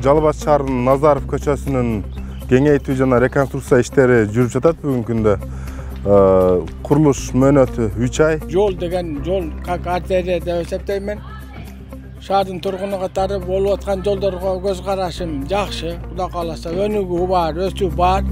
Жалал Абад шаарынын Назаров көчөсүнүн кеңейтүү жана реконструкция иштери жүрүп жатат бүгүнкү күндө. Курулуш мөөнөтү 3 ай. Жол деген жол как артерия деп эсептеймин. Шаардын тургуну катары болуп аткан жолдорго көз карашым жакшы. Кудай кааласа өнүгүү бар, өсүү бар.